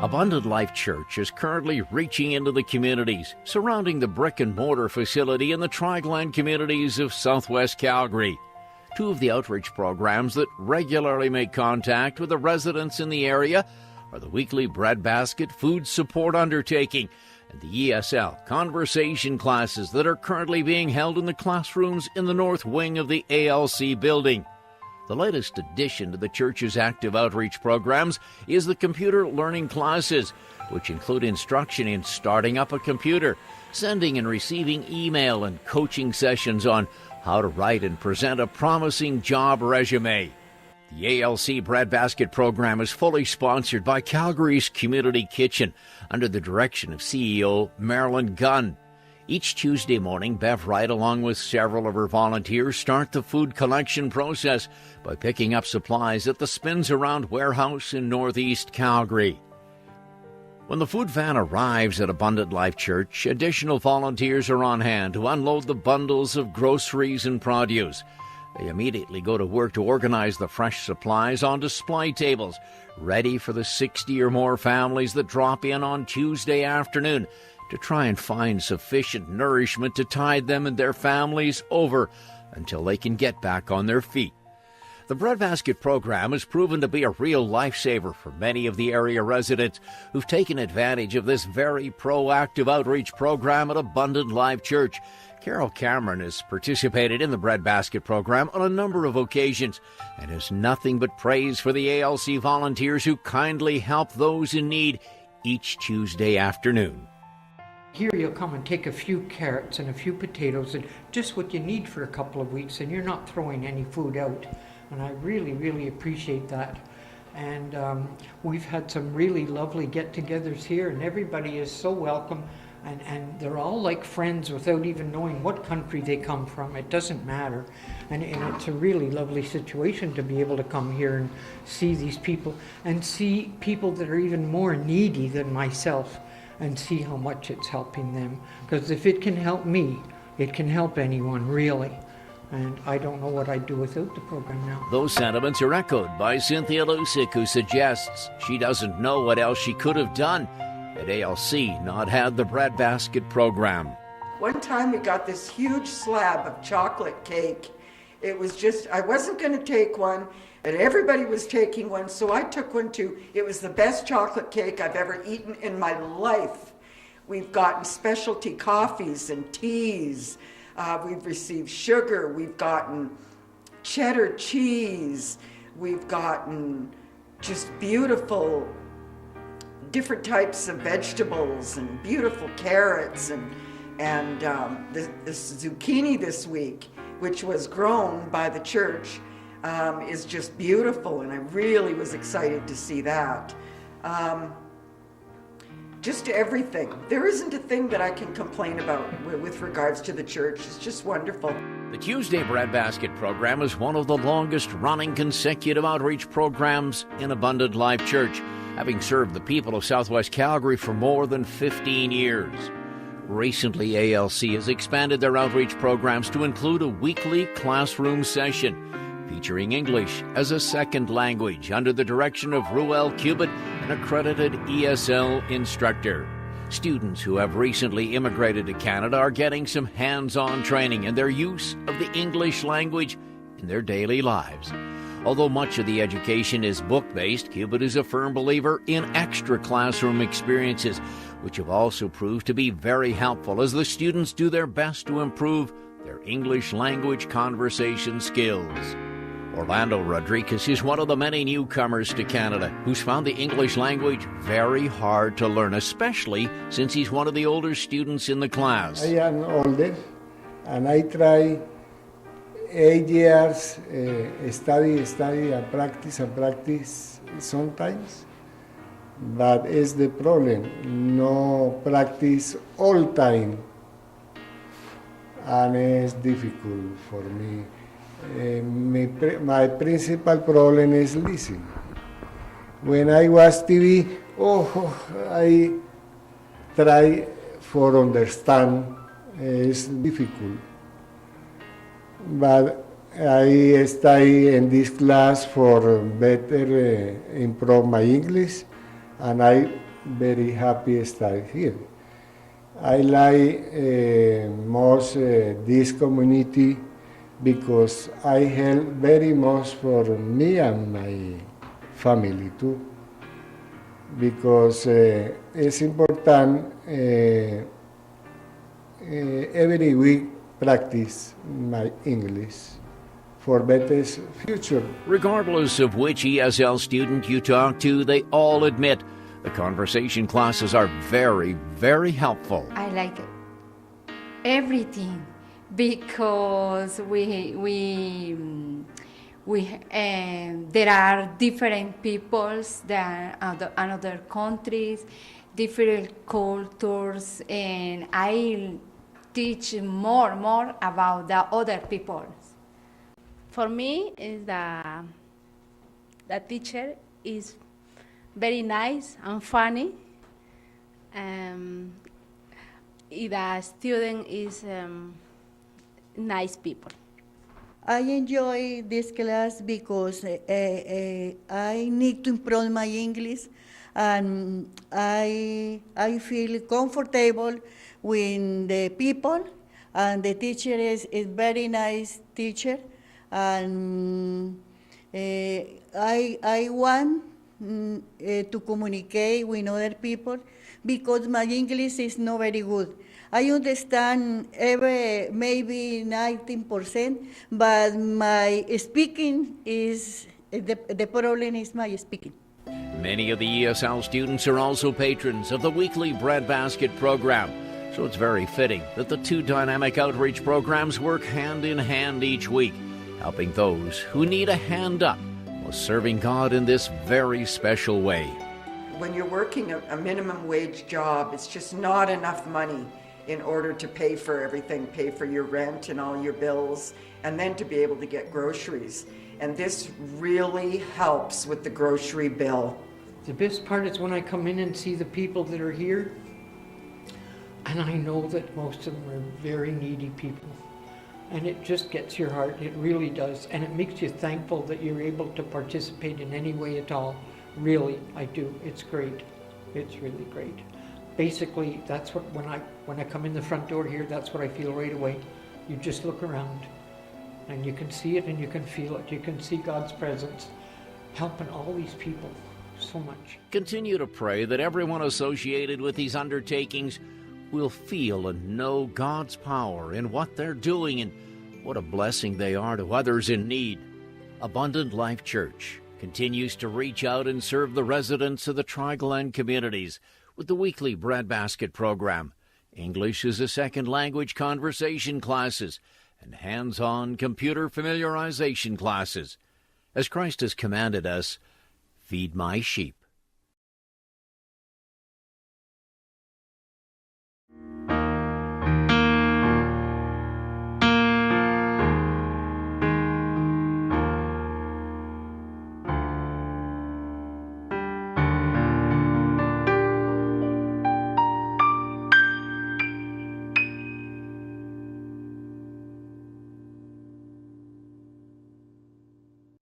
Abundant Life Church is currently reaching into the communities surrounding the brick-and-mortar facility in the Trigland communities of southwest Calgary. Two of the outreach programs that regularly make contact with the residents in the area are the weekly breadbasket food support undertaking and the ESL conversation classes that are currently being held in the classrooms in the north wing of the ALC building. The latest addition to the church's active outreach programs is the computer learning classes, which include instruction in starting up a computer, sending and receiving email, and coaching sessions on how to write and present a promising job resume. The ALC Breadbasket program is fully sponsored by Calgary's Community Kitchen under the direction of CEO Marilyn Gunn. Each Tuesday morning, Bev Wright, along with several of her volunteers, start the food collection process by picking up supplies at the Spins Around warehouse in northeast Calgary. When the food van arrives at Abundant Life Church, additional volunteers are on hand to unload the bundles of groceries and produce. They immediately go to work to organize the fresh supplies on display tables, ready for the 60 or more families that drop in on Tuesday afternoon to try and find sufficient nourishment to tide them and their families over until they can get back on their feet. The Breadbasket program has proven to be a real lifesaver for many of the area residents who've taken advantage of this very proactive outreach program at Abundant Life Church. Carol Cameron has participated in the Breadbasket program on a number of occasions and has nothing but praise for the ALC volunteers who kindly help those in need each Tuesday afternoon. Here you'll come and take a few carrots and a few potatoes and just what you need for a couple of weeks, and you're not throwing any food out. And I really, really appreciate that. And we've had some really lovely get-togethers here, and everybody is so welcome. And they're all like friends without even knowing what country they come from. It doesn't matter. And it's a really lovely situation to be able to come here and see these people and see people that are even more needy than myself, and see how much it's helping them. Because if it can help me, it can help anyone, really. And I don't know what I'd do without the program now. Those sentiments are echoed by Cynthia Lusick, who suggests she doesn't know what else she could have done had ALC not had the Breadbasket program. One time we got this huge slab of chocolate cake. It was just, I wasn't going to take one, and everybody was taking one, so I took one too. It was the best chocolate cake I've ever eaten in my life. We've gotten specialty coffees and teas. We've received sugar. We've gotten cheddar cheese. We've gotten just beautiful different types of vegetables and beautiful carrots and this zucchini this week, which was grown by the church, is just beautiful, and I really was excited to see that. Just everything. There isn't a thing that I can complain about with regards to the church. It's just wonderful. The Tuesday Breadbasket program is one of the longest running consecutive outreach programs in Abundant Life Church, having served the people of southwest Calgary for more than 15 years. Recently, ALC has expanded their outreach programs to include a weekly classroom session featuring English as a second language under the direction of Ruel Cubitt, an accredited ESL instructor. Students who have recently immigrated to Canada are getting some hands-on training in their use of the English language in their daily lives. Although much of the education is book-based, Cubitt is a firm believer in extra classroom experiences, which have also proved to be very helpful as the students do their best to improve their English language conversation skills. Orlando Rodriguez is one of the many newcomers to Canada who's found the English language very hard to learn, especially since he's one of the older students in the class. I am older, and I try 8 years study and practice sometimes. But it's the problem, no practice all time, and it's difficult for me. My principal problem is listening. When I watch TV, I try for understand. It's difficult. But I stay in this class for better improve my English, and I very happy stay here. I like most this community because I help very much for me and my family too. Because it's important every week practice my English for better future. Regardless of which ESL student you talk to, they all admit the conversation classes are very, very helpful. I like everything because there are different peoples that another countries, different cultures, and I teach more about the other peoples. For me, is the teacher is very nice and funny. The student is nice people. I enjoy this class because I need to improve my English, and I feel comfortable with the people, and the teacher is very nice teacher, and I want to communicate with other people because my English is not very good. I understand maybe 19%, but my speaking is, the problem is my speaking. Many of the ESL students are also patrons of the weekly breadbasket program, so it's very fitting that the two dynamic outreach programs work hand in hand each week, helping those who need a hand up while serving God in this very special way. When you're working a minimum wage job, it's just not enough money in order to pay for everything, pay for your rent and all your bills, and then to be able to get groceries. And this really helps with the grocery bill. The best part is when I come in and see the people that are here, and I know that most of them are very needy people. And it just gets your heart, it really does. And it makes you thankful that you're able to participate in any way at all. Really, I do. It's great. It's really great. Basically, that's what, when I come in the front door here, that's what I feel right away. You just look around and you can see it and you can feel it. You can see God's presence helping all these people so much. Continue to pray that everyone associated with these undertakings will feel and know God's power in what they're doing and what a blessing they are to others in need. Abundant Life Church continues to reach out and serve the residents of the Tri-Glen communities with the weekly breadbasket program, English as a second language conversation classes, and hands-on computer familiarization classes. As Christ has commanded us, feed my sheep.